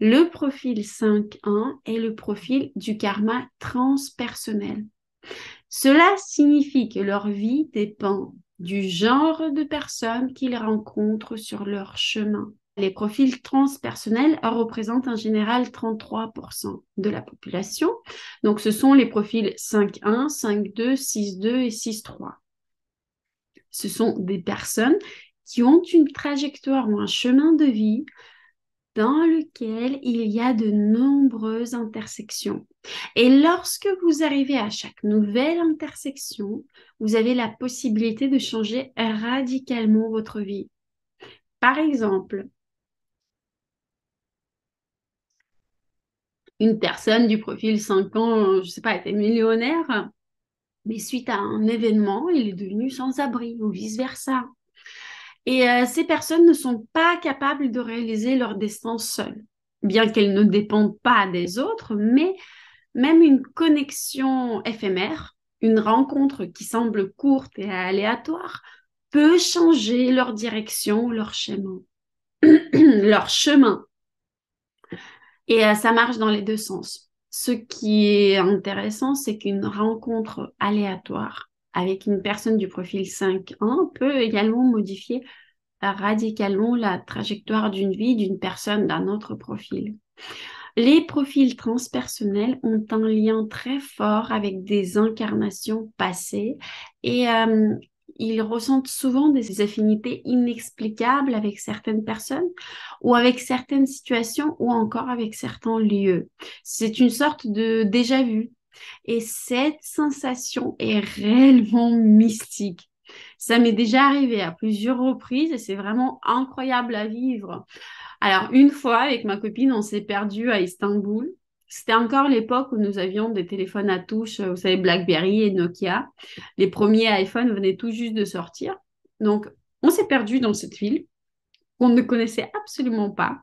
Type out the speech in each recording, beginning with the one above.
Le profil 5.1 est le profil du karma transpersonnel. Cela signifie que leur vie dépend du genre de personnes qu'ils rencontrent sur leur chemin. Les profils transpersonnels représentent en général 33% de la population. Donc, ce sont les profils 5.1, 5.2, 6.2 et 6.3. Ce sont des personnes qui ont une trajectoire ou un chemin de vie dans lequel il y a de nombreuses intersections. Et lorsque vous arrivez à chaque nouvelle intersection, vous avez la possibilité de changer radicalement votre vie. Par exemple, une personne du profil 5 ans, je ne sais pas, était millionnaire, mais suite à un événement, il est devenu sans-abri ou vice-versa. Et ces personnes ne sont pas capables de réaliser leur destin seules, bien qu'elles ne dépendent pas des autres, mais même une connexion éphémère, une rencontre qui semble courte et aléatoire, peut changer leur direction, leur chemin. Leur chemin. Et ça marche dans les deux sens. Ce qui est intéressant, c'est qu'une rencontre aléatoire avec une personne du profil 5.1 peut également modifier radicalement la trajectoire d'une vie d'une personne d'un autre profil. Les profils transpersonnels ont un lien très fort avec des incarnations passées et ils ressentent souvent des affinités inexplicables avec certaines personnes ou avec certaines situations ou encore avec certains lieux. C'est une sorte de déjà-vu et cette sensation est réellement mystique. Ça m'est déjà arrivé à plusieurs reprises et c'est vraiment incroyable à vivre. Alors, une fois, avec ma copine, on s'est perdu à Istanbul. C'était encore l'époque où nous avions des téléphones à touche, vous savez, BlackBerry et Nokia. Les premiers iPhones venaient tout juste de sortir. Donc, on s'est perdu dans cette ville qu'on ne connaissait absolument pas,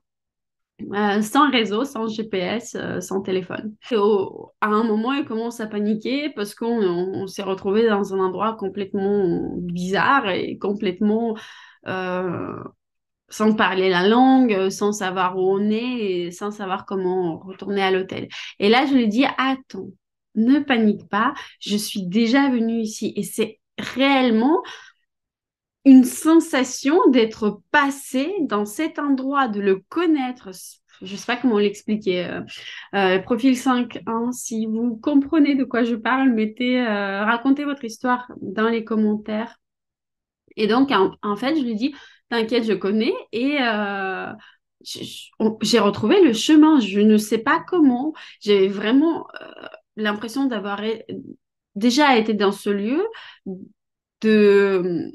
sans réseau, sans GPS, sans téléphone. À un moment, elle commence à paniquer parce qu'on s'est retrouvé dans un endroit complètement bizarre et complètement sans parler la langue, sans savoir où on est et sans savoir comment retourner à l'hôtel. Et là, je lui dis, attends, ne panique pas, je suis déjà venue ici. Et c'est réellement une sensation d'être passé dans cet endroit, de le connaître. Je ne sais pas comment l'expliquer. Profil 5.1, si vous comprenez de quoi je parle, racontez votre histoire dans les commentaires. Et donc, en fait, je lui dis, t'inquiète, je connais. Et j'ai retrouvé le chemin. Je ne sais pas comment. J'ai vraiment l'impression d'avoir déjà été dans ce lieu, de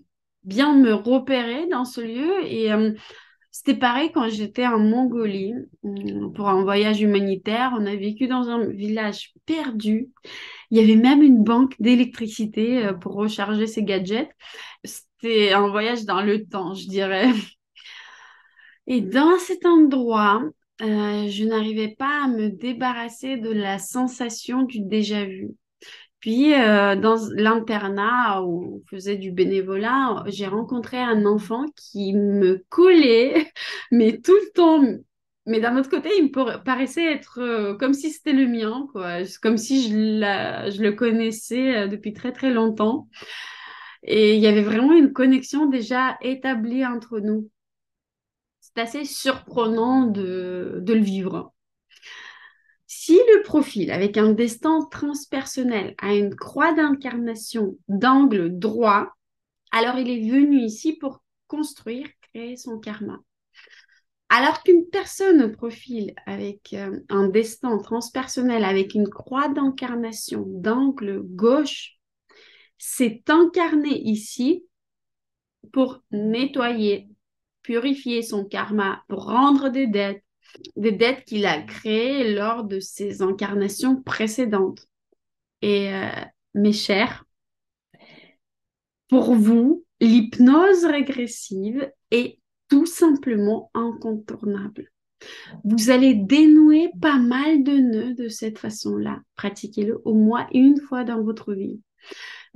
bien me repérer dans ce lieu. Et c'était pareil quand j'étais en Mongolie pour un voyage humanitaire. On a vécu dans un village perdu. Il y avait même une banque d'électricité pour recharger ses gadgets. C'était un voyage dans le temps, je dirais. Et dans cet endroit, je n'arrivais pas à me débarrasser de la sensation du déjà-vu. Puis, dans l'internat où on faisait du bénévolat, j'ai rencontré un enfant qui me collait, mais tout le temps. Mais d'un autre côté, il me paraissait être comme si c'était le mien, quoi. Comme si je le connaissais depuis très, très longtemps. Et il y avait vraiment une connexion déjà établie entre nous. C'est assez surprenant de le vivre. Si le profil avec un destin transpersonnel a une croix d'incarnation d'angle droit, alors il est venu ici pour construire, créer son karma. Alors qu'une personne au profil avec un destin transpersonnel avec une croix d'incarnation d'angle gauche s'est incarné ici pour nettoyer, purifier son karma, pour rendre des dettes qu'il a créées lors de ses incarnations précédentes. Et mes chers, pour vous, l'hypnose régressive est tout simplement incontournable. Vous allez dénouer pas mal de nœuds de cette façon-là. Pratiquez-le au moins une fois dans votre vie.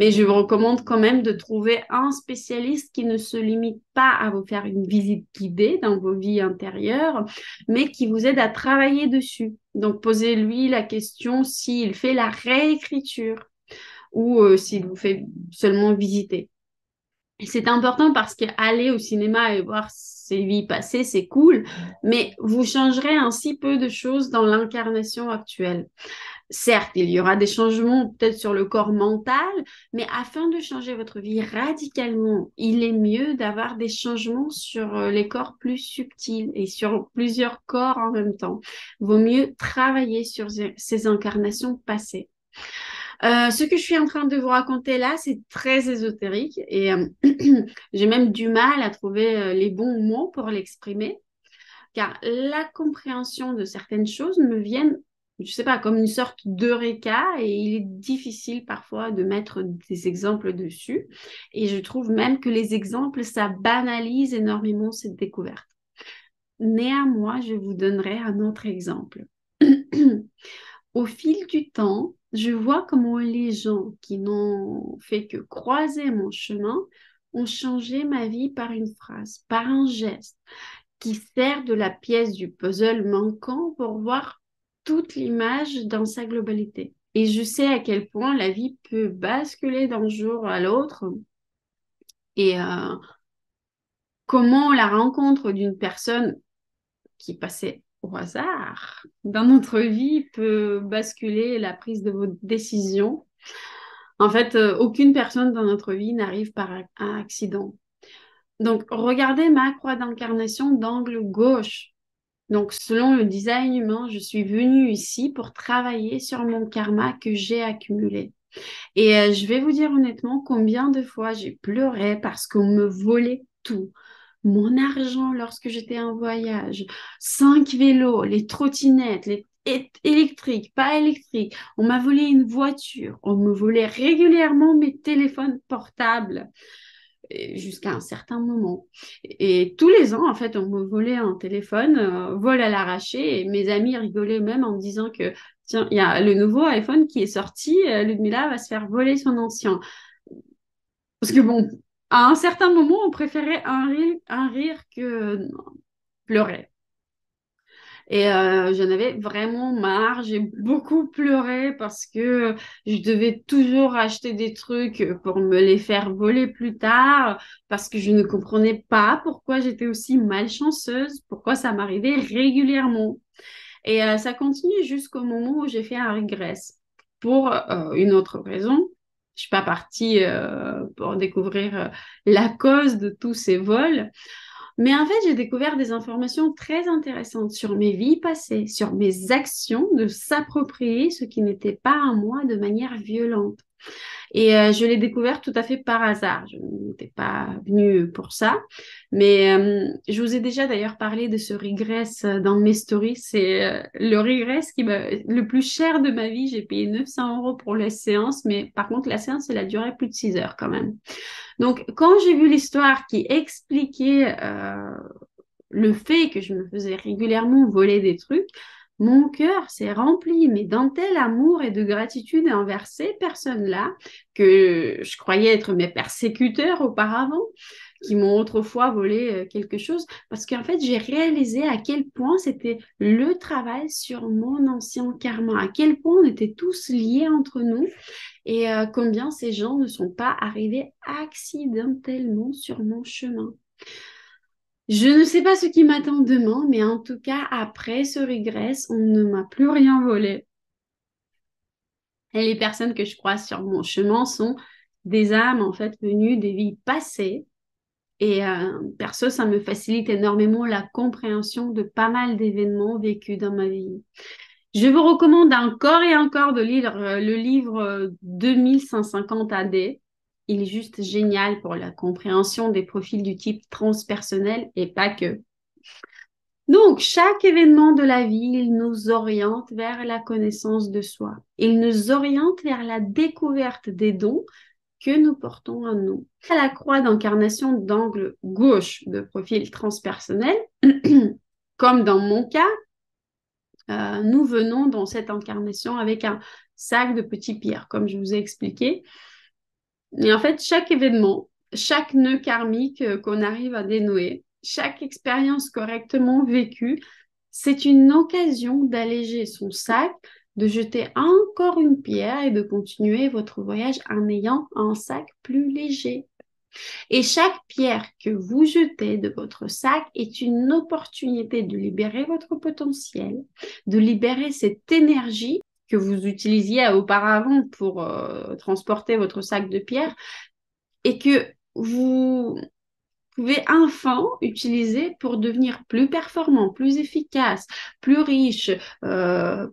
Mais je vous recommande quand même de trouver un spécialiste qui ne se limite pas à vous faire une visite guidée dans vos vies intérieures, mais qui vous aide à travailler dessus. Donc, posez-lui la question s'il fait la réécriture ou s'il vous fait seulement visiter. Et c'est important parce qu'aller au cinéma et voir ses vies passées, c'est cool, mais vous changerez ainsi peu de choses dans l'incarnation actuelle. Certes, il y aura des changements peut-être sur le corps mental, mais afin de changer votre vie radicalement, il est mieux d'avoir des changements sur les corps plus subtils et sur plusieurs corps en même temps. Vaut mieux travailler sur ces incarnations passées. Ce que je suis en train de vous raconter là, c'est très ésotérique et j'ai même du mal à trouver les bons mots pour l'exprimer, car la compréhension de certaines choses me viennent, je sais pas, comme une sorte d'eureka et il est difficile parfois de mettre des exemples dessus. Et je trouve même que les exemples, ça banalise énormément cette découverte. Néanmoins, je vous donnerai un autre exemple. Au fil du temps, je vois comment les gens qui n'ont fait que croiser mon chemin ont changé ma vie par une phrase, par un geste, qui sert de la pièce du puzzle manquant pour voir toute l'image dans sa globalité. Et je sais à quel point la vie peut basculer d'un jour à l'autre et comment la rencontre d'une personne qui passait au hasard dans notre vie peut basculer la prise de vos décisions. En fait, aucune personne dans notre vie n'arrive par un accident. Donc, regardez ma croix d'incarnation d'angle gauche. Donc, selon le design humain, je suis venue ici pour travailler sur mon karma que j'ai accumulé. Et je vais vous dire honnêtement combien de fois j'ai pleuré parce qu'on me volait tout. Mon argent lorsque j'étais en voyage, 5 vélos, les trottinettes, les électriques, pas électriques. On m'a volé une voiture. On me volait régulièrement mes téléphones portables jusqu'à un certain moment. Et tous les ans, en fait, on me volait un téléphone, vol à l'arraché, et mes amis rigolaient même en me disant que, tiens, il y a le nouveau iPhone qui est sorti, Ludmilla va se faire voler son ancien. Parce que bon, à un certain moment, on préférait un rire que pleurer. Et j'en avais vraiment marre. J'ai beaucoup pleuré parce que je devais toujours acheter des trucs pour me les faire voler plus tard, parce que je ne comprenais pas pourquoi j'étais aussi malchanceuse, pourquoi ça m'arrivait régulièrement. Et ça continue jusqu'au moment où j'ai fait un régress. Pour une autre raison, je suis pas partie pour découvrir la cause de tous ces vols. Mais en fait, j'ai découvert des informations très intéressantes sur mes vies passées, sur mes actions de s'approprier ce qui n'était pas à moi de manière violente. Et je l'ai découvert tout à fait par hasard. Je n'étais pas venue pour ça. Mais je vous ai déjà d'ailleurs parlé de ce regress dans mes stories. C'est le regress qui m'a le plus cher de ma vie. J'ai payé 900 € pour la séance. Mais par contre, la séance, elle a duré plus de 6 heures quand même. Donc, quand j'ai vu l'histoire qui expliquait le fait que je me faisais régulièrement voler des trucs, mon cœur s'est rempli, mais d'un tel amour et de gratitude envers ces personnes-là que je croyais être mes persécuteurs auparavant, qui m'ont autrefois volé quelque chose, parce qu'en fait, j'ai réalisé à quel point c'était le travail sur mon ancien karma, à quel point on était tous liés entre nous et combien ces gens ne sont pas arrivés accidentellement sur mon chemin. Je ne sais pas ce qui m'attend demain, mais en tout cas, après ce regress, on ne m'a plus rien volé. Et les personnes que je croise sur mon chemin sont des âmes, en fait, venues des vies passées. Et perso, ça me facilite énormément la compréhension de pas mal d'événements vécus dans ma vie. Je vous recommande encore et encore de lire le livre 2150 AD. Il est juste génial pour la compréhension des profils du type transpersonnel et pas que. Donc, chaque événement de la vie, il nous oriente vers la connaissance de soi. Il nous oriente vers la découverte des dons que nous portons en nous. À la croix d'incarnation d'angle gauche de profil transpersonnel, comme dans mon cas, nous venons dans cette incarnation avec un sac de petits pierres, comme je vous ai expliqué. Et en fait, chaque événement, chaque nœud karmique qu'on arrive à dénouer, chaque expérience correctement vécue, c'est une occasion d'alléger son sac, de jeter encore une pierre et de continuer votre voyage en ayant un sac plus léger. Et chaque pierre que vous jetez de votre sac est une opportunité de libérer votre potentiel, de libérer cette énergie que vous utilisiez auparavant pour transporter votre sac de pierres et que vous pouvez enfin utiliser pour devenir plus performant, plus efficace, plus riche,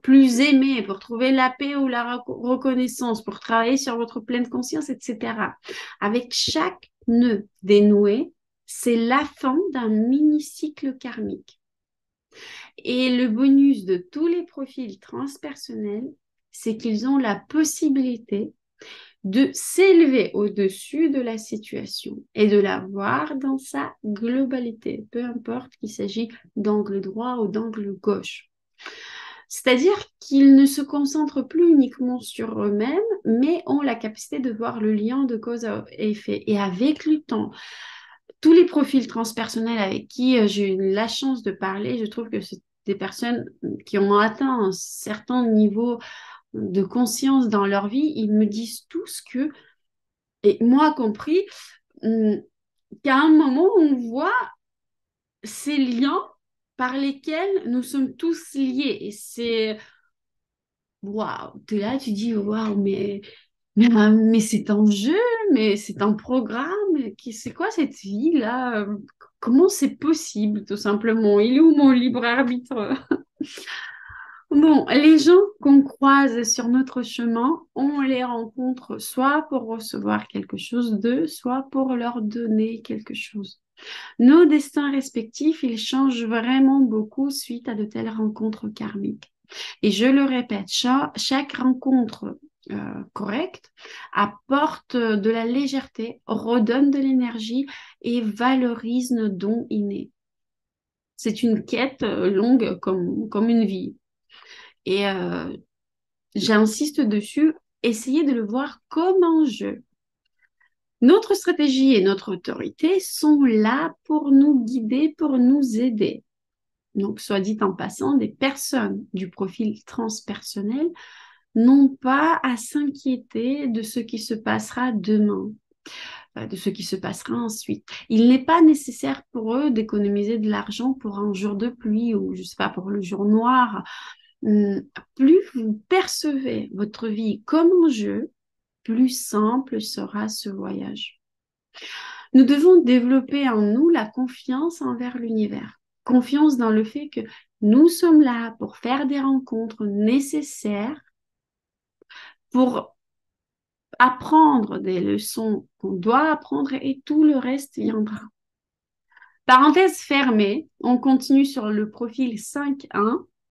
plus aimé, pour trouver la paix ou la reconnaissance, pour travailler sur votre pleine conscience, etc. Avec chaque nœud dénoué, c'est la fin d'un mini-cycle karmique. Et le bonus de tous les profils transpersonnels, c'est qu'ils ont la possibilité de s'élever au-dessus de la situation et de la voir dans sa globalité, peu importe qu'il s'agit d'angle droit ou d'angle gauche. C'est-à-dire qu'ils ne se concentrent plus uniquement sur eux-mêmes, mais ont la capacité de voir le lien de cause à effet. Et avec le temps, tous les profils transpersonnels avec qui j'ai eu la chance de parler, je trouve que c'est des personnes qui ont atteint un certain niveau de conscience dans leur vie, ils me disent tous que, et moi compris, qu'à un moment, on voit ces liens par lesquels nous sommes tous liés. Et c'est, waouh, tu es là, tu dis, waouh, mais c'est un jeu, mais c'est un programme, c'est quoi cette vie-là? Comment c'est possible, tout simplement? Il est où mon libre arbitre? Bon, les gens qu'on croise sur notre chemin, on les rencontre soit pour recevoir quelque chose d'eux, soit pour leur donner quelque chose. Nos destins respectifs, ils changent vraiment beaucoup suite à de telles rencontres karmiques. Et je le répète, chaque rencontre correcte apporte de la légèreté, redonne de l'énergie et valorise nos dons innés. C'est une quête longue comme une vie. Et j'insiste dessus, essayez de le voir comme un jeu. Notre stratégie et notre autorité sont là pour nous guider, pour nous aider. Donc, soit dit en passant, des personnes du profil transpersonnel n'ont pas à s'inquiéter de ce qui se passera demain, de ce qui se passera ensuite. Il n'est pas nécessaire pour eux d'économiser de l'argent pour un jour de pluie ou, je sais pas, pour le jour noir. Plus vous percevez votre vie comme un jeu, plus simple sera ce voyage. Nous devons développer en nous la confiance envers l'univers. Confiance dans le fait que nous sommes là pour faire des rencontres nécessaires, pour apprendre des leçons qu'on doit apprendre et tout le reste viendra. Parenthèse fermée, on continue sur le profil 5.1.